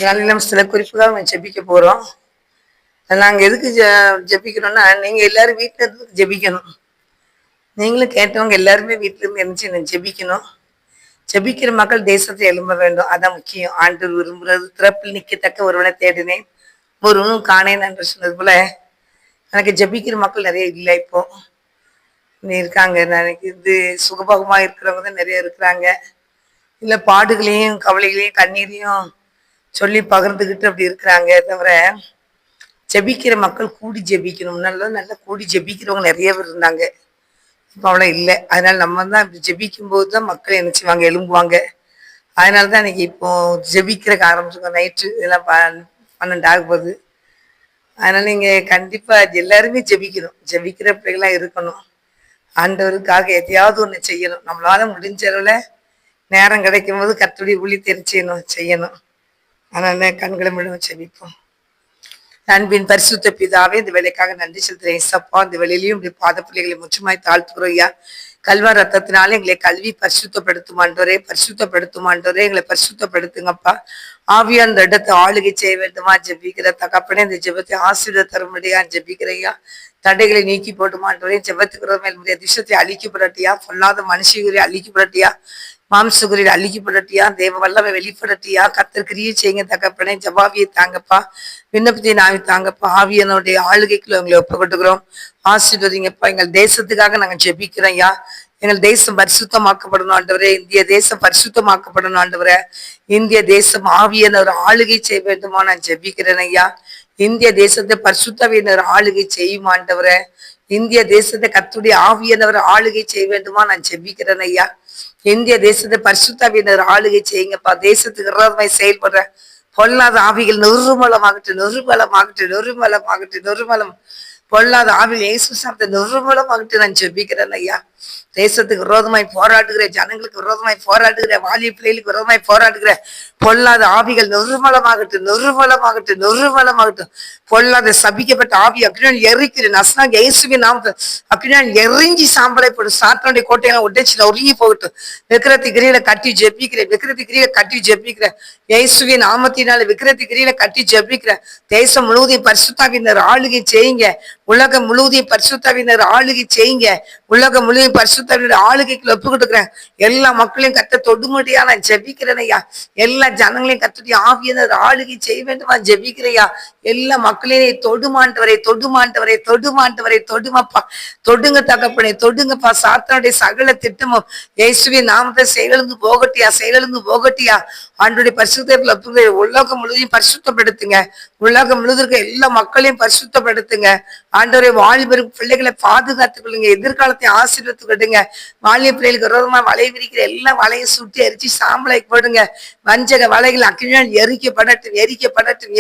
நம்ம சில குறிப்புகள் நம்ம ஜெபிக்க போறோம். நாங்க எதுக்கு ஜெபிக்கிறோம்னா, நீங்க எல்லாரும் வீட்ல இருந்து ஜெபிக்கணும். நீங்களும் கேட்டவங்க எல்லாருமே வீட்ல இருந்து என்ன செய்யணும்? ஜெபிக்கணும். ஜெபிக்கிற மக்கள் தேசத்தை எழும்ப வேண்டும். அதான் முக்கியம். ஆண்டவர் விரும்புறது திறப்பில் நிக்கத்தக்க ஒருவனை தேடினேன். ஒருவனும் காணேன் என்று சொன்னது போல, எனக்கு ஜெபிக்கிற மக்கள் நிறைய இல்லை இப்போ. இருக்காங்க. எனக்கு இது சுகபகமா இருக்கிறவங்க தான் நிறைய இருக்கிறாங்க. இல்ல பாடுகளையும், கவலைகளையும், கண்ணீரையும் சொல்லி பகிர்ந்துகிட்டு அப்படி இருக்கிறாங்க. தவிர ஜெபிக்கிற மக்கள் கூடி ஜெபிக்கணும். நல்லா கூடி ஜெபிக்கிறவங்க நிறைய பேர் இருந்தாங்க. இப்போ அவ்வளோ இல்லை. அதனால நம்ம தான் இப்படி ஜெபிக்கும் போது தான் மக்கள் என்ன செய்வாங்க? எழும்புவாங்க. அதனால தான் இன்னைக்கு இப்போ ஜெபிக்கிறக்கு ஆரம்பிச்சிருக்கோம். நைட்டு இதெல்லாம் 12 ஆக போகுது. அதனால நீங்க கண்டிப்பா எல்லாருமே ஜெபிக்கணும். ஜெபிக்கிற பிள்ளைகளா இருக்கணும். ஆண்டவருக்காக எதையாவது ஒண்ணு செய்யணும். நம்மளால முடிஞ்ச அளவுல நேரம் கிடைக்கும் போது கர்த்தருடைய ஊழியத்தை செய்யணும். அதனால கண்களை மூடி ஜெபிப்போம். அன்பின் பரிசுத்த பிதாவே, இந்த வேலைக்காக நன்றி செலுத்துறேன். ஏசப்பா, இந்த வேலையிலையும் இப்படி பாத பிள்ளைகளை முற்றுமாய் தாழ்த்துக்கிறோம் ஐயா. கல்வார் ரத்தத்தினால எங்களை கல்வி பரிசுத்தப்படுத்துமாண்டோரே, பரிசுத்தப்படுத்துமாண்டோரே, எங்களை பரிசுத்தப்படுத்துங்கப்பா. ஆவியா அந்த இடத்தை ஆளுகை செய்ய வேண்டுமா ஜெபிக்கிற தகப்பனே, இந்த ஜெபத்தை ஆசீர்வாத தரும்படியா ஜெபிக்கிறையா. தடைகளை நீக்கி போட்டுமாண்டோரே, ஜெபத்துக்கு மேல் அதிர்ஷ்டத்தை அழிக்கப்படட்டியா, பொல்லாத மனுஷகுரி அழிக்கப்படட்டியா, மாம்சகுரியில் அழிக்கப்படட்டியா, தேவ வல்லமை வெளிப்படட்டியா. கர்த்தர் கிரியை செய்யுங்க தகப்பனே. ஜவாவியை தாங்கப்பா, விண்ணப்பத்தை நாவி தாங்கப்பா. ஆவியனுடைய ஆளுகைக்குள்ள உங்களை ஒப்புக்கொட்டுக்கிறோம். ஆசீர்வதிங்கப்பா. எங்கள் தேசத்துக்காக நாங்க ஜெபிக்கிறோம் ஐயா. எங்கள் தேசம் பரிசுத்தமாக்கப்படணும் ஆண்டவரே. இந்திய தேசம் பரிசுத்தமாக்கப்படணும் ஆண்டவரே. இந்திய தேசம் ஆவியனர் ஆளுகை செய்ய வேண்டுமா நான் ஜெபிக்கிறேன் ஐயா. இந்திய தேசத்தை பரிசுத்தவியனர் ஆளுகை செய்யும் ஆண்டவரே. இந்திய தேசத்தை கர்த்தருடைய ஆவியனவர் ஆளுகை செய்ய வேண்டுமா நான் ஜெபிக்கிறேன் ஐயா. இந்திய தேசத்தை பரிசுத்தாவியினர் ஆளுகை செய்யுங்கப்பா. தேசத்துக்கு விரோதமாய் செயல்படுற பொல்லாத ஆவிகள் நிர்மூலமாகட்டும், நிர்மூலமாகட்டும், நிர்மூலமாகட்டும், நிர்மூலம். பொல்லாத ஆவிகள் இயேசு சாப்பிட்ட நிர்மூலமாகட்டும் நான் ஜெபிக்கிறேன் ஐயா. தேசத்துக்கு விரோதமாய் போராடுகிற, ஜனங்களுக்கு விரோதமாய் போராடுகிற, வாலிய பிள்ளைகளுக்கு விரோதமாய் போராடுகிற பொல்லாத ஆவிகள் நிர்மூலமாகட்டும், நிர்மூலமாகட்டும், நிர்மூலமாகட்டும். பொல்லாத சபிக்கப்பட்ட ஆவி அப்படின்னா எரிக்கிற நஸ்னாக இயேசுவின் நாமத்தை அப்படின்னா எரிஞ்சி சாம்பலை போட்டு சாத்தானுடைய கோட்டையெல்லாம் உடைச்சு ஒருங்கி போகட்டும். விக்கிரத்தி கிரியில கட்டி ஜெபிக்கிறேன். விக்கிரத்தி கிரியில கட்டி ஜெபிக்கிறேன். இயேசுவின் நாமத்தினால விக்கிரத்தி கிரியில கட்டி ஜெபிக்கிறேன். தேசம் முழுவதையும் பரிசுத்தாவினர் ஆளுகை செய்யுங்க. உலகம் முழுவதையும் பரிசுத்தாவினர் ஆளுகை செய்யுங்க. உலகம் முழுவதும் பரிசுத்தாவினர் ஆளுகைக்குள்ள ஒப்பு கொடுக்குறேன். எல்லா மக்களையும் கத்த தொடுமுடியா நான் ஜெபிக்கிறேன் ஐயா. எல்லா ஜனங்களையும் கத்துடைய ஆவியனர் ஆளுகை செய்ய வேண்டுமா ஜெபிக்கிறையா. எல்லா மக்களையும் தொடுமாண்டவரை, தொடுமாண்டவரை, தொடுமாண்டவரை, தொடுமப்பா. தொடுங்க தகப்பனே, தொடுங்கப்பா. சாத்தானுடைய சகல திட்டமும் இயேசுவின் நாமத்தை செயலிழந்து போகட்டியா, செயலிழந்து போகட்டியா. ஆண்டோடைய பரிசுத்தத்துல ஒப்பு உலகம் முழுவதையும் பரிசுத்தப்படுத்துங்க. உலகம் முழுவதற்கு எல்லா மக்களையும் பரிசுத்தப்படுத்துங்க. ஆண்டவரை வாலிபர் பிள்ளைகளை பாதுகாத்துக் கொள்ளுங்க. எதிர்காலத்தை ஆசீர்வத்துக்கிடுங்க. வாலிய பிள்ளைகளுக்கு விரோதமா வலை விரிக்கிற எல்லா வலையை சுட்டி எரிச்சு சாம்பலை போடுங்க. வஞ்சக வலைகள் அக்கினால் எரிக்கப்படட்டும், எரிக்கப்படட்டும்,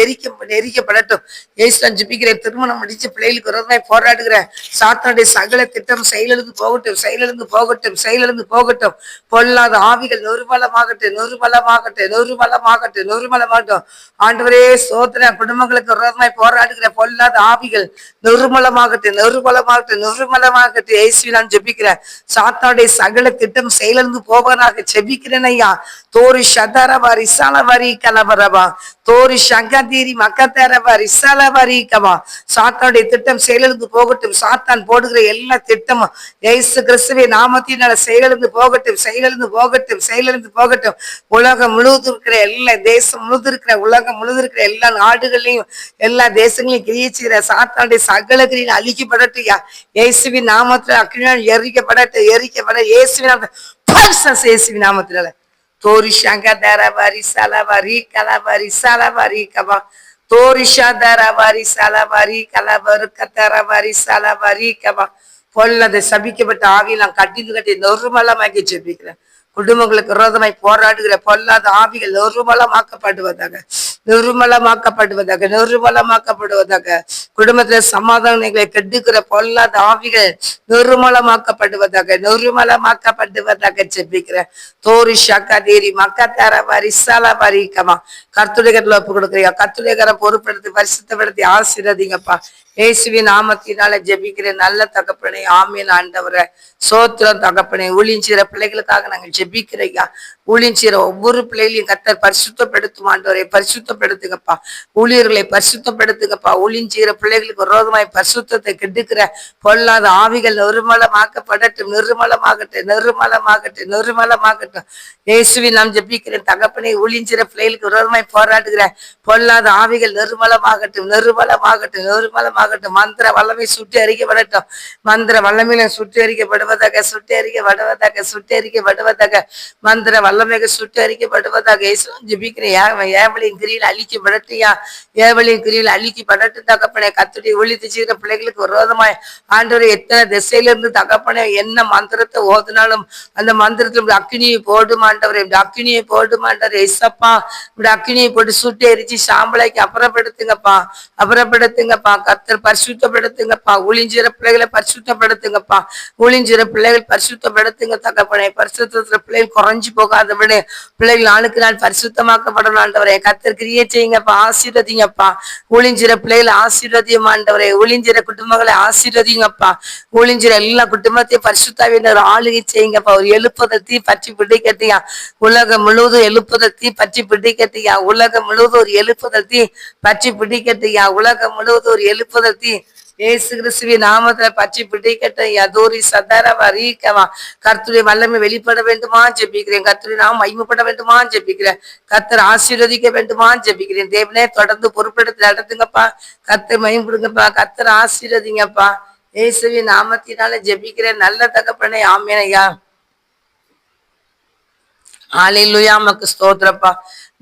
எரிக்கப்படட்டும். ஏசுதான் ஜெபிக்கிற திருமணம் முடிச்சு பிள்ளைகளுக்கு விரோதமாய் போராடுகிற சாத்தானுடைய சகல திட்டம் செயலிழந்து போகட்டும், செயலிழந்து போகட்டும், செயலிழந்து போகட்டும். பொல்லாத ஆவிகள் நிர்மலமாகட்டும், நிர்மலமாகட்டும், நிர்மலமாகட்டும், நிர்மலமாகட்டும். ஆண்டவரே சோதனை குடும்பங்களுக்கு விரோதமாய் போராடுகிற பொல்லாத ஆவிகள் நிர்மலமாகட்டும், நிர்மலமாகட்டும், நிர்மலமாகட்டும். இயேசுவை நான் ஜெபிக்கிறேன். சாத்தானுடைய சகல திட்டம் செயலிழந்து போவதாக ஜெபிக்கிறேன் ஐயா. தோரி சதரவா ரிசாலவரி கலவரவா, தோரி சங்கதீரி மக்கத்தரவா ரிசாலவரி கவா. சாத்தானுடைய திட்டம் செயலிழந்து போகட்டும். சாத்தான் போடுகிற எல்லா திட்டமும் இயேசு கிறிஸ்துவின் நாமத்தினால செயலிழந்து போகட்டும், செயலிழந்து போகட்டும், செயலிழந்து போகட்டும். உலகம் முழுவதும் இருக்கிற எல்லா தேசம் முழுவதும் இருக்கிற உலகம் முழுவதும் இருக்கிற எல்லா நாடுகளையும் எல்லா தேசங்களையும் கிரியை செய்கிற சாத்தானுடைய சகல கிரியில் அழிக்கப்படட்டும். இயேசுவின் நாமத்தில் அக்கினால் எரிக்கப்படட்டும், எரிக்கப்பட இயேசுவின் இயேசுவின் நாமத்தினால. தோரிஷாங்க தரவாரி சலவாரி கலவாரி சலவாரி கவா, தோரிஷா தரவாரி சலவாரி கலவரு கத்தரவாரி சலவாரி கவா. பொல்லாத சபிக்கப்பட்ட ஆவியில் நான் கட்டி நொறுமலமாக்கி ஜெபிக்கிறேன். குடும்பங்களுக்கு விரோதமாய் போராடுகிற பொல்லாத ஆவிகள் நிர்மலமாக்கப்படுவதாக, நிர்மலமாக்கப்படுவதாக, நிர்மலமாக்கப்படுவதாக. குடும்பத்துல சமாதானங்களை கெடுக்கிற பொல்லாத ஆவிகள் நிர்மலமாக்கப்படுவதாக, நிர்மலமாக்கப்படுவதாக ஜெபிக்கிறேன். தோரி ஷக்கதேரி மக்கத்தரவாரி சலவாரி கமா. கர்த்துடைய கரத்துல ஒப்பு கொடுக்குறியா. கர்த்துடைய கரை பொறுப்படுத்தி பரிசுத்தப்படுத்தி ஆசீர்வதிங்கப்பா. இயேசுவின் நாமத்தினால ஜெபிக்கிற நல்ல தகப்பனே, ஆமீன் ஆண்டவரே. சோத்திரம் தகப்பனே. ஊழியம் செய்கிற பிள்ளைகளுக்காக நாங்கள் ஜெபிக்கிறையா. ஊழியம் செய்கிற ஒவ்வொரு பிள்ளைகளையும் கர்த்தர் பரிசுத்தப்படுத்தும் ஆண்டவரை, பரிசுத்தப்படுத்துங்கப்பா. ஊழியர்களை பரிசுத்தப்படுத்துங்கப்பா. ஊழியம் செய்கிற பிள்ளைகளுக்கு விரோதமாய் பரிசுத்தத்தை கெடுக்கிற பொல்லாத ஆவிகள் நிர்மலமாக்கப்படட்டும், நிர்மலமாகட்டும், நிர்மலமாகட்டும், நிர்மலமாகட்டும். இயேசுவின் நாம் ஜெபிக்கிறேன் தகப்பனே. ஊழியம் செய்கிற பிள்ளைகளுக்கு விரோதமாய் போராடுகிற பொல்லாத ஆவிகள் நிர்மலமாகட்டும், நிர்மலமாகட்டும், நிர்மலமாகட்டும். மந்திர வல்லமை சுட்டி அறிக்கப்படட்டும். மந்திர வல்லமையில சுட்டி அறிக்கப்படுவதாக, சுட்டி அறிக்கப்படுவதாக, சுட்டி அறிக்கப்படுவதாக. மந்திர வல்லமைக சுட்டி அறிக்கப்படுவதாக. ஜெபிக்கிறேன். ஏவலின் கிரியில் அழிக்கப்படட்டியா, ஏவலின் கிரியில் அழிக்கப்படட்டும் தகப்பனே. கத்துடைய ஒழித்து செய்கிற பிள்ளைகளுக்கு விரோதமாய் ஆண்டவரை எத்தனை திசையிலிருந்து தகப்பனே என்ன மந்திரத்தை ஓதுனாலும் அந்த மந்திரத்துல அக்கினியை போடும் ஆண்டவரை, அக்கினியை போடும் ஆண்டவர். எஸ்ஸப்பா, இப்படி அக்கினியை போட்டு சுட்டி எரிச்சு சாம்பலைக்கு அப்புறப்படுத்துங்கப்பா, அப்புறப்படுத்துங்கப்பா. கர்த்தர் பரிசுத்தப்படுத்துங்கப்பா. ஊழிஞ்சிற பிள்ளைகளை பரிசுத்தப்படுத்துங்கப்பா. ஊழிஞ்சிற பிள்ளைகள் பரிசுத்தப்படுத்துங்க தகப்பனே. பரிசுத்தத்துல பிள்ளைகள் குறைஞ்சு போகாதபடி பிள்ளைகள் நாளுக்கு நாள் பரிசுத்தமாக்கப்படணும் ஆண்டவரே. கர்த்தர் கிரியை செய்யுங்கப்பா, ஆசீர்வதிங்கப்பா. ஊழிஞ்சிற பிள்ளைகளை ஆசீர்வதியும் ஆண்டவரே. ஊழிஞ்சிற குடும்பங்களை ஆசீர்வதிங்கப்பா. ஊழிஞ்சிற எல்லா குடும்பத்தையும் பரிசுத்தாவினர் ஆளுகை செய்யுங்கப்பா. ஒரு எழுப்புதல் தீ பற்றி பிடிக்கட்டியா, உலகம் முழுவதும் எழுப்புதல் தீ பற்றி பிடிக்கட்டியா, உலகம் முழுவதும் ஒரு எழுப்புதல் தீ பற்றி பிடிக்கட்டியா, உலகம் முழுவதும் ஒரு எழுப்புதல் தீ இயேசு கிறிஸ்துவின் நாமத்துல பற்றி பிடிக்கட்டும். யதோரி சதரவா ரீக்கவா. கர்த்தருடைய வல்லமை வெளிப்பட வேண்டுமா ஜெபிக்கிறேன். கர்த்தருடைய நாம் மகிமைப்பட வேண்டுமா ஜெபிக்கிறேன். கர்த்தர் ஆசீர்வதிக்க வேண்டுமா ஜெபிக்கிறேன். தேவனே தொடர்ந்து பொறுப்பெடுத்து நடத்துங்கப்பா. கர்த்தர் மகிமைப்படுங்கப்பா. கர்த்தர் ஆசீர்வதிங்கப்பா. இயேசுவின் நாமத்தினால ஜெபிக்கிறேன் நல்ல தகப்பனே, ஆமென் ஐயா. ஹல்லேலூயா. உமக்கு ஸ்தோத்திரப்பா.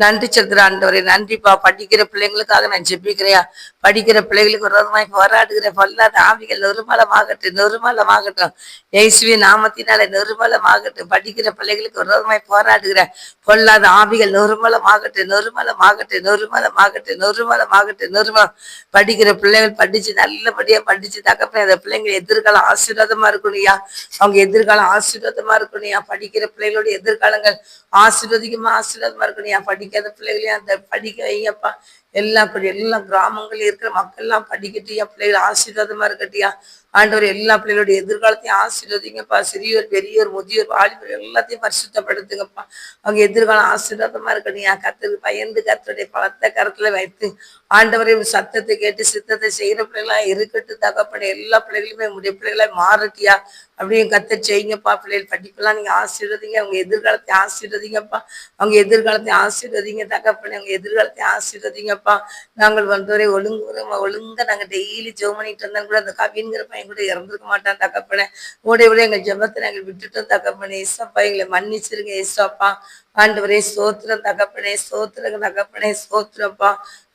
நன்றி செலுத்துற ஆண்டவரே, நன்றிப்பா. படிக்கிற பிள்ளைங்களுக்காக நான் ஜெபிக்கிறையா. படிக்கிற பிள்ளைகளுக்கு விரோதமாய் போராடுகிற பொல்லாத ஆவிகள் நிர்மலமாகட்டும், நிர்மலமாகட்டும். இயேசுவின் நாமத்தினால நிர்மலமாகட்டும். படிக்கிற பிள்ளைகளுக்கு விரோதமாய் போராடுகிற பொல்லாத ஆவிகள் நிர்மலமாகட்டும், நிர்மலமாகட்டும், நிர்மலமாகட்டும், நிர்மலமாகட்டும், நிர்மலம். படிக்கிற பிள்ளைகள் படிச்சு நல்லபடியா படிச்சு தகப்பனே அந்த பிள்ளைங்க எதிர்காலம் ஆசீர்வாதமா இருக்கணும்யா. அவங்க எதிர்காலம் ஆசீர்வாதமா இருக்கணும்யா. படிக்கிற பிள்ளைகளோட எதிர்காலங்கள் ஆசீர்வதிக்குமா, ஆசீர்வாதமா இருக்கணும்யா. படிக்காத பிள்ளைகளையும் அந்த படிக்க வைங்கப்பா. எல்லா கிராமங்கள்ல இருக்கிற மக்கள் எல்லாம் படிக்கட்டியா, பிள்ளைகள் ஆசீர்வாதமா இருக்கட்டியா. ஆண்டவர் எல்லா பிள்ளைகளுடைய எதிர்காலத்தையும் ஆசீர்வதிங்கப்பா. சிறியோர், பெரியோர், முதியோர், வாலிபர் எல்லாத்தையும் பரிசுத்தப்படுத்துங்கப்பா. அவங்க எதிர்காலம் ஆசீர்வாதமா இருக்கணும். கர்த்தருக்கு பயந்து கர்த்தருடைய பலத்த கரத்துல வைத்து ஆண்டவரை சத்தத்தை கேட்டு சித்தத்தை செய்கிற பிள்ளைகளா இருக்கட்டும் தகப்பனே. எல்லா பிள்ளைகளுமே உடைய பிள்ளைகளா மாறட்டியா. அப்படியே கர்த்தர் செய்யுங்கப்பா. பிள்ளைகள் படிப்பெல்லாம் நீங்க ஆசீர்வதிங்க. அவங்க எதிர்காலத்தை ஆசீர்வதிங்கப்பா. அவங்க எதிர்காலத்தை ஆசீர்வதிங்க தகப்பனே. அவங்க எதிர்காலத்தை ஆசீர்வதிங்கப்பா. நாங்கள் வந்தவரை ஒழுங்கா நாங்க டெய்லி ஜெபம் பண்ணிட்டு இருந்தாலும் கூட அந்த கவிங்கிற பையன் கூட இறந்துருக்க மாட்டான் தகப்பனே. விட எங்கள் ஜெபத்தை நாங்கள் விட்டுட்டோம் தகப்பனே. ஏசப்பா எங்களை மன்னிச்சிருங்க ஏசப்பா. ஆண்டவரே சோத்திரம் தகப்பனே, சோத்திரங்க தகப்பனே, சோத்திரப்பா.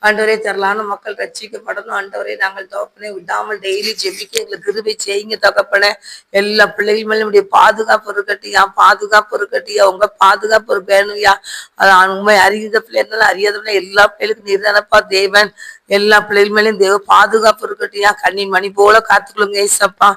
ஆண்டவரே தரலான மக்கள் ரட்சிக்கப்படணும். ஆண்டவரே நாங்கள் தகப்பனே விடாமல் டெய்லி ஜெபிக்க எங்களுக்கு கிருபை செய்யுங்க தகப்பனே. எல்லா பிள்ளைகள் மேலும் உடைய பாதுகாப்பு இருக்கட்டியா, பாதுகாப்பு இருக்கட்டியா. உங்க பாதுகாப்பு ஒரு வேணும்யா. அது உண்மை அறிந்த பிள்ளை இருந்தாலும் அறியாத பிள்ளை எல்லா பிள்ளைகளுக்கும் நீர்தானப்பா தேவன். எல்லா பிள்ளைகள் மேலேயும் தேவ பாதுகாப்பு இருக்கட்டியா. கண்ணின் மணி போல காத்துக்கொள்ளுங்க ஏசப்பா.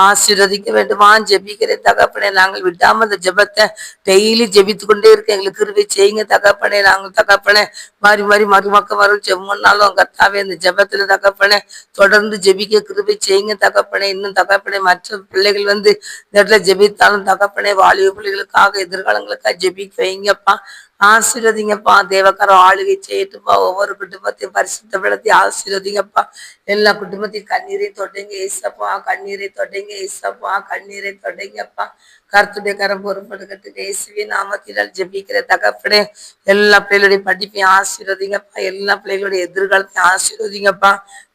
ஆசீர்வதிக்க வேண்டுமா ஜெபிக்கிறேன் தகப்பனே. நாங்கள் விடாம அந்த ஜெபத்தை டெய்லி ஜெபித்து கொண்டே இருக்க எங்களுக்கு கிருபை செய்யுங்க தகப்பனே. நாங்கள் தகப்பனே மாறி மாறி மருமக்க வரும் ஜெபம்னாலும் கர்த்தாவே அந்த ஜெபத்துல தகப்பனே தொடர்ந்து ஜெபிக்க கிருபை செய்யுங்க தகப்பனே. இன்னும் தகப்பனே மற்ற பிள்ளைகள் இந்த இடத்துல ஜெபித்தாலும் தகப்பனே வாலிப பிள்ளைகளுக்காக எதிர்காலங்களுக்காக ஜெபிக்க வைங்கப்பா. ஆசீர்வதிங்கப்பா. தேவக்காரம் ஆளுகை செய்யட்டுப்பா. ஒவ்வொரு குடும்பத்தையும் பரிசுத்தப்படுத்தி ஆசீர்வதிங்கப்பா. எல்லா குடும்பத்தையும் கண்ணீரை தொடங்க ஏசப்பா. கண்ணீரை தொடங்க ஏசப்பா. கண்ணீரை தொடங்கப்பா. கர்த்தருடைய கரம் பொறுப்படுக்கட்டு. இயேசுவின் நாமத்தினால் ஜெபிக்கிற தகப்பனே. எல்லா பிள்ளைகளுடைய படிப்பையும் ஆசீர்வதிங்கப்பா. எல்லா பிள்ளைகளுடைய எதிர்காலத்தையும் ஆசீர்வதிங்கப்பா.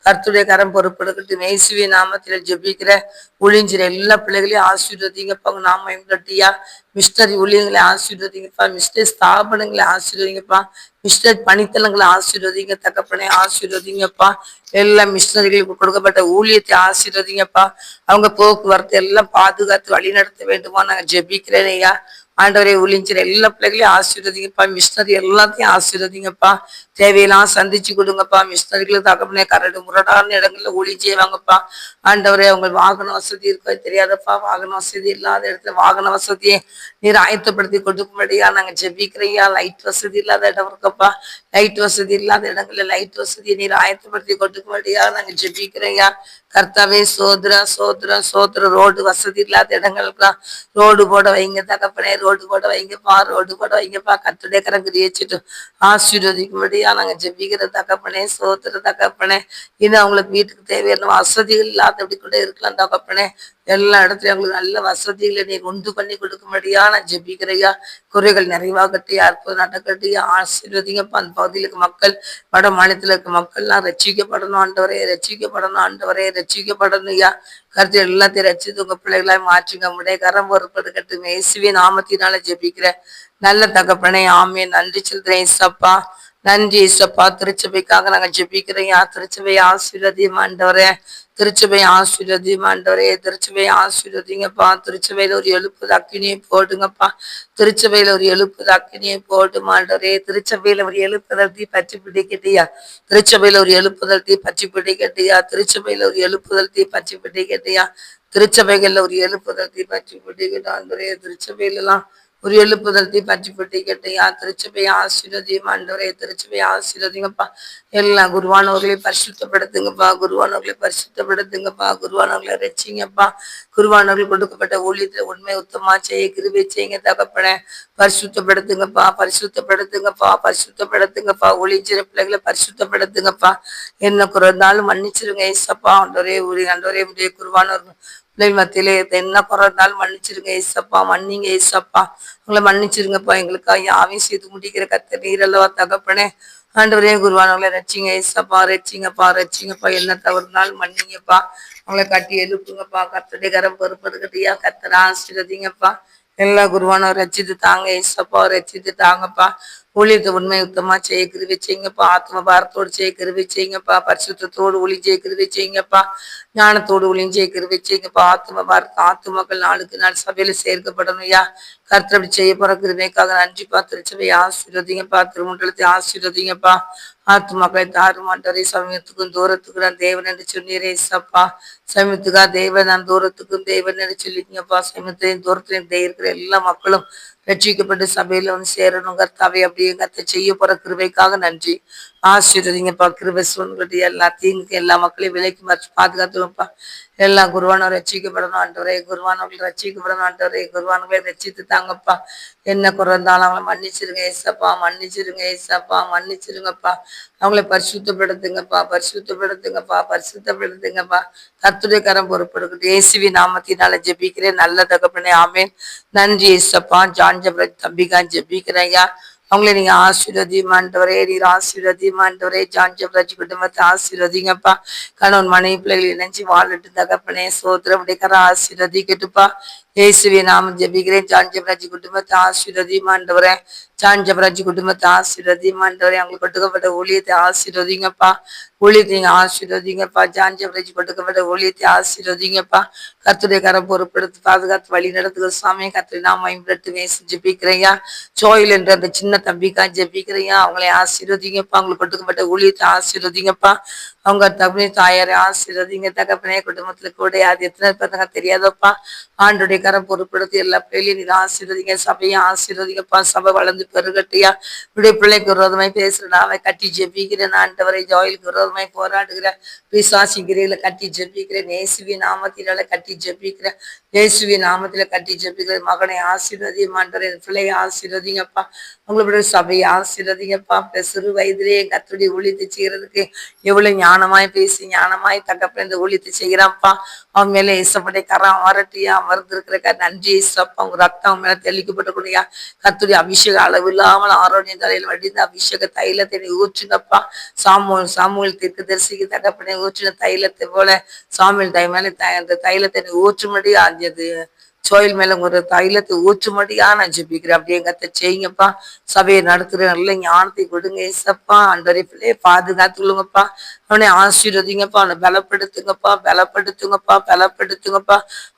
கர்த்தருடைய கரம் பொறுப்படுக்கட்டும். இயேசுவின் நாமத்தினால் ஜெபிக்கிற ஊழியர் எல்லா பிள்ளைகளையும் ஆசீர்வதிங்கப்பா. உங்க நாம எங்கட்டியா. மிஸ்டரி ஊழியர்களை ஆசீர்வதிங்கப்பா. மிஸ்டர் ஸ்தாபனங்களை ஆசீர்வதிங்கப்பா. மிஸ்டர் பணித்தலங்களை ஆசீர்வதிங்க தகப்பனே. ஆசீர்வதிங்கப்பா. எல்லா மிஷினரிகளுக்கு கொடுக்கப்பட்ட ஊழியத்தை ஆசீர்வதிங்கப்பா. அவங்க போக்குவரத்து எல்லாம் பாதுகாத்து வழி நடத்த வேண்டுமா நாங்க ஜெபிக்கிறேன் ஐயா. ஆண்டவரே ஊழியர் எல்லா பிள்ளைகளையும் ஆசீர்வதிங்கப்பா. மிஷினரி எல்லாத்தையும் ஆசீர்வதிங்கப்பா. தேவையெல்லாம் சந்திச்சு கொடுங்கப்பா. மிஷினரிகளுக்கு தகப்பனே கரடு முரடான இடங்கள்ல ஊழியம் செய்வாங்கப்பா. ஆண்டவரே அவங்க வாகன வசதி இருக்க தெரியாதப்பா. வாகன வசதி இல்லாத இடத்துல வாகன வசதியை நீர் ஆயத்தப்படுத்தி கொடுக்கும்படியா நாங்க ஜெபிக்கிறையா. லைட் வசதி இல்லாத இடம் இருக்கப்பா. லைட் வசதி இல்லாத இடங்கள்ல லைட் வசதியை நீர் ஆயத்தப்படுத்தி கொடுக்கும்படியா நாங்க ஜெபிக்கிறையா. கர்த்தாவே சோதரா சோதரா சோதர. ரோடு வசதி இல்லாத இடங்களுக்குலாம் ரோடு போட வைங்க தகப்பனே. ரோடு போட வைங்கப்பா. ரோடு போட வைங்கப்பா. கர்த்தருடைய கரங்கள் ஏற்றிட்டு ஆசீர்வதிக்கும்படியா நாங்க ஜெபிக்கிற தகப்பனே. சோதர தகப்பனே. இன்னும் அவங்களுக்கு வீட்டுக்கு தேவையான வசதிகள் இல்லாதபடி கூட இருக்கலாம் தகப்பனே. எல்லா இடத்துலயும் அவங்களுக்கு நல்ல வசதிகளை நீர் உண்டு பண்ணி கொடுக்கும்படியா நான் ஜெபிக்கிறையா. குறைகள் நிறைவாகட்டியா அற்புதம் நடக்கட்டியா ஆசீர்வதிங்கப்பா. அந்த பகுதியில் இருக்க மக்கள், வட மாநிலத்தில் இருக்க மக்கள்லாம் ரட்சிக்கப்படணும் ஆண்டவரே. ரட்சிக்கப்படணும் ஆண்டவரே. ரட்சிக்கப்படணும்யா. கருத்து எல்லாத்தையும் ரட்சித்து உங்க பிள்ளைகளாய் மாற்றுங்க. உடைய கரம் பொறுப்படுக்கட்டும். இயேசுவின் நாமத்தினால ஜெபிக்கிறேன் நல்ல தகப்பனே. ஆமே. நன்றி சொல்றேன் ஏசப்பா. நன்றி ஏசப்பா. திருச்சபைக்காக நாங்க ஜெபிக்கிறேன். திருச்சபை ஆசீர்வதியும் ஆண்டவரே. திருச்சபை ஆசீர்வதியும் ஆண்டவரே. திருச்சபை ஆசீர்வதிங்கப்பா. திருச்சபையில ஒரு எழுப்புது அக்கினியை போடுங்கப்பா. திருச்சபையில ஒரு எழுப்புது அக்கினியை போடும் ஆண்டவரே. திருச்சபையில ஒரு எழுப்புதல் தீ பற்றி பிடிக்கட்டியா. திருச்சபையில ஒரு எழுப்புதல் தீ பற்றி பிடிக்கட்டியா. திருச்சபையில ஒரு எழுப்புதல் தீ பற்றி பிடிக்கட்டியா. திருச்சபைகள்ல ஒரு எழுப்புதல் தீ பற்றி பிடிக்கட்டும் ஆண்டவரே. திருச்சபையில எல்லாம் ஒரு எழுப்புதல் தீ பற்றி பிடிக்கட்டையா. திருச்சபையை ஆசீர்வதியும் ஆண்டவரே. திருச்சபையை ஆசீர்வதிங்கப்பா. எல்லா குருவானவர்களை பரிசுத்தப்படுத்துங்கப்பா. குருவானவர்களை பரிசுத்தப்படுத்துங்கப்பா. குருவானவர்களை ரட்சிங்கப்பா. குருவானவர்கள் கொடுக்கப்பட்ட ஊழியத்துல உண்மை உத்தமா செய்ய கிருபை செய்யுங்க தகப்பனே. பரிசுத்தப்படுத்துங்கப்பா. பரிசுத்தப்படுத்துங்கப்பா. பரிசுத்தப்படுத்துங்கப்பா. ஊழியர் பிள்ளைகளை பரிசுத்தப்படுத்துங்கப்பா. என்ன குறைந்தாலும் மன்னிச்சிருங்க ஏசப்பா. ஆண்டவரே ஆண்டவரே உடைய குருவானவர்கள் பிள்ளைகள் மத்தியிலே என்ன குறை இருந்தாலும் மன்னிச்சிருங்க ஏசப்பா. மன்னிங்க ஏசப்பா. உங்களை மன்னிச்சிருங்கப்பா. எங்களுக்காக யாவையும் செய்து முடிக்கிற கர்த்தர் நீர் அல்லவா தகப்பனே. ஆண்டவரே குருவானவங்களை ரட்சிங்க ஏசப்பா. ரட்சிங்கப்பா. ரட்சிங்கப்பா. என்ன தவறுனாலும் மன்னிங்கப்பா. அவங்களை கட்டி எழுப்புங்கப்பா. கர்த்தருடைய கரம் பொறுப்படுக்கட்டியா. கர்த்தர் ஆசீர்வதிங்கப்பா. எல்லா குருவானவர் ரச்சித்து தாங்க ஏசப்பா. ரச்சித்து தாங்கப்பா. ஊழியத்தை உண்மை உத்தமா செய்ய கிருவி செய்யுங்கப்பா. ஆத்ம பாரத்தோடு செய்ய கிருவி செய்யுங்கப்பா. பரிசுத்தோடு ஒளி செய்ய கிருவி செய்யுங்கப்பா. ஞானத்தோடு ஒளிஞ்சை கிருவி செய்யுங்கப்பா. ஆத்ம பாரத் ஆத்துமக்கள் நாளுக்கு நாள் சபையில சேர்க்கப்படணும்யா. கர்த்தர் அப்படி செய்ய போற கிருமைக்காக நன்றிப்பா. திருச்சபை ஆசீர்வதிங்கப்பா. திருமண்டலத்தை ஆசீர்வதிங்கப்பா. ஆத்துமக்களை தாருமாட்டரை சமயத்துக்கும் தூரத்துக்கும் நான் தேவன் என்று சொன்னீரே சப்பா. சமயத்துக்கா தேவன், நான் தூரத்துக்கும் தேவன் என்று சொல்லிங்கப்பா. சமயத்தையும் தூரத்திலையும் இருக்கிற எல்லா மக்களும் ரட்சிக்கப்பட்டு சபையில வந்து சேரணும் கர்த்தாவை. அப்படியே கர்த்த செய்ய போற கிருபைக்காக நன்றி. ஆசீர்வதிங்கப்பா. கிருபை சொல்லுடைய எல்லா தீங்குக்கு எல்லா மக்களையும் விலைக்கு மறைச்சு பாதுகாத்துங்கப்பா. எல்லாம் குருவானவர் ரட்சிக்கப்படணும் ஆண்டவரே. குருவானவர்கள் ரட்சிக்கப்படணும் ஆண்டவரே. குருவானவர்களை ரட்சித்து தாங்கப்பா. என்ன குறைந்தாலும் அவங்கள மன்னிச்சிருங்க ஏசப்பா. மன்னிச்சிருங்க ஏசப்பா. மன்னிச்சிருங்கப்பா. அவங்களை பரிசுத்தப்படுத்துங்கப்பா. பரிசுத்தப்படுத்துங்கப்பா. பரிசுத்தப்படுத்துங்கப்பா. கர்த்தருடைய கரம் பொறுப்படுக்கட்டும். இயேசுவி நாமத்தினால ஜெபிக்கிறேன் நல்ல தகப்பனே. ஆமேன். நன்றி ஏசப்பா. ஜான்ஜபரத் தம்பிகா ஜெபிக்கிறேன் ஐயா. அவங்களை நீங்க ஆசீர்வதிமாண்டவரே. நீர் ஆசீர்வதிமாண்டவரே. ஜான்ஜபராஜ் குடும்பத்தை ஆசீர்வதிங்கப்பா. கணவன் மனைவி பிள்ளைகள் இணைஞ்சு வாழட்டு தகப்பனே. சோத்திரம் உடைக்கிற ஆசீர்வதிக்கட்டுப்பா. இயேசுவே நாம ஜெபிக்கிறேன். ஜான்ஜபராஜ் குடும்பத்தை ஆசீர்வதிமாண்டவரே. ஜான்ஜபராஜ் குடும்பத்தை ஆசீர்வதிமாண்டவரே. அவங்களுக்கு கொடுக்கப்பட்ட ஊழியத்தை ஆசீர்வதிங்கப்பா. ஊழியத்தை ஆசீர்வதிங்கப்பா. ஜான்ஜபராஜ் கொடுக்கப்பட்ட ஊழியத்தை ஆசீர்வதிங்கப்பா. கர்த்தருடைய கரம் பொறுப்படுத்தி பாதுகாத்து வழி நடத்துகிற சாமியை கர்த்தரை நாம் மேம்படுத்தி ஜெபிக்கிறையா. சோயில் என்ற அந்த சின்ன தம்பிக்கா ஜெபிக்கிறையா. அவங்களை ஆசீர்வதிங்கப்பா. அவங்களுக்கு கொடுக்கப்பட்ட ஊழியத்தை ஆசீர்வதிங்கப்பா. அவங்க தகுதி தாயாரை ஆசீர்வதிங்க தகப்பனே. குடும்பத்துல கூட அது எத்தனை பேருங்க தெரியாதப்பா. ஆண்டுடைய கரம் பொறுப்படுத்தி எல்லா பிள்ளைகளையும் நீங்க ஆசீர்வதிங்க. சபையை ஆசீர்வதிங்கப்பா. சபை வளர்ந்து பெருகட்டியா. இப்படி பிள்ளைக்கு விரோதமாய் பேசுற நாவை கட்டி ஜெபிக்கிறேன் ஆண்டவரை. ஜோயிலுக்கு விரோதமாய் போராடுகிற பிசாசிக்கிறீங்கள கட்டி ஜெபிக்கிறேன். இயேசுவி நாமத்தினால கட்டி ஜெபிக்கிறேன். இயேசுவி நாமத்தில கட்டி ஜெபிக்கிறேன். மகனை ஆசீர்வதியும் ஆண்டவரை. பிள்ளையை ஆசீர்வதிங்கப்பா. உங்களுடைய சபையை ஆசீர்வதிங்கப்பா. சிறு வயதிலேயே கர்த்தருடைய ஊழியத்தை செய்யறதுக்கு எவ்வளவு ஞானமாய் பேசி ஞானமாய் தகப்பன் இந்த ஊழியத்தை செய்கிறான்ப்பா. அவன் மேல இசப்படை கரம் வரட்டியா அமர்ந்திருக்கிற நன்றி இசப்பா. உங்க ரத்தம் அவன் மேல தெளிக்கப்பட்டக்கூடிய கர்த்தருடைய அபிஷேகம் அளவு இல்லாமல் ஆரோக்கிய தலையில் வடிந்த அபிஷேக தைலத்தை ஊற்றுங்கப்பா. சாமுவேல் தீர்க்கதரிசிக்கு தகப்பனை ஊற்றின தைலத்தை போல சாமுவேல் மேல அந்த தைலத்தை ஊற்றும்படி ஆஞ்சது. சோயில் மேல ஒரு தைலத்தை ஊற்றுமடியா நான் ஜெபிக்கிறேன். அப்படியே கத்த செய்யுங்கப்பா. சபையை நடத்துற நல்ல ஞானத்தை கொடுங்க ஏசப்பா. அன்றரை பிள்ளையை பாதுகாத்துள்ளுங்கப்பா. அவனை ஆசீர்வதிங்கப்பா, அவனை பலப்படுத்துங்கப்பா, பலப்படுத்துங்கப்பா, பலப்படுத்துங்கப்பா.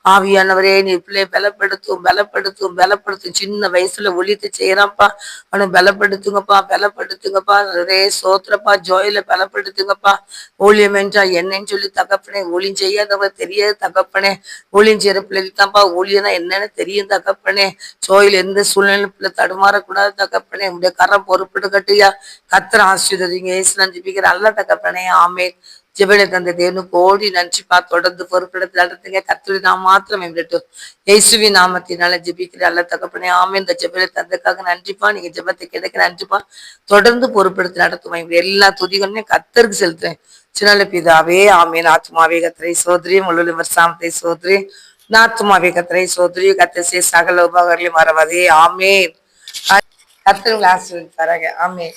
ஆவியானவரே நீ பிள்ளை பலப்படுத்தும், பலப்படுத்தும், பலப்படுத்தும். சின்ன வயசுல ஒழித்து செய்யறான்ப்பா, அவனை பலப்படுத்துங்கப்பா, பலப்படுத்துங்கப்பா. ஒரே சோத்திரப்பா, ஜோயில பலப்படுத்துங்கப்பா. ஊழியம் என்றா என்னன்னு சொல்லி தகப்பனே, ஊழியம் செய்யாதவங்க தெரியாது தகப்பனே. ஊழியம் செய்யற பிள்ளைகளுக்கு தான்ப்பா ஊழியம்னா என்னன்னு தெரியும் தகப்பனே. ஜோயில் எந்த சூழ்நிலையிலும் பிள்ளை தடுமாறக்கூடாது தகப்பனே. உடைய கரம் பொறுப்பிடுகட்டியா. கத்திர ஆசீர்வதிங்க இயேசுவின் ஜெபிக்கிற நல்ல தகப்பனே, ஆமென். ஜெபனை தந்த தேவனுக்கு கோடி நன்றிப்பா. தொடர்ந்து பொறுப்பிடத்தில் நடத்துங்க. கர்த்தருடைய நாம் மாத்திரம் விடட்டும். இயேசுவின் நாமத்தினால ஜெபிக்கிற நல்ல தகப்பனே, ஆமென். இந்த ஜெபனை தந்ததுக்காக நன்றிப்பா. நீங்க ஜெபத்தை கிடைக்க நன்றிப்பா. தொடர்ந்து பொறுப்பிடத்தில் நடத்துவோம். இப்படி எல்லா துதிகளுமே கர்த்தருக்கு செலுத்துறேன். சின்ன பிதாவே ஆமீன். ஆத்மாவே கத்திரை சோதரி முழு சாமத்தை சோதரி நாத்துமாவே கத்திரை சோதரி கத்தசே சகல உபகரணம் மறவதே ஆமேன். கர்த்தர் ஆசீர்வதிப்பாராக. ஆமேன்.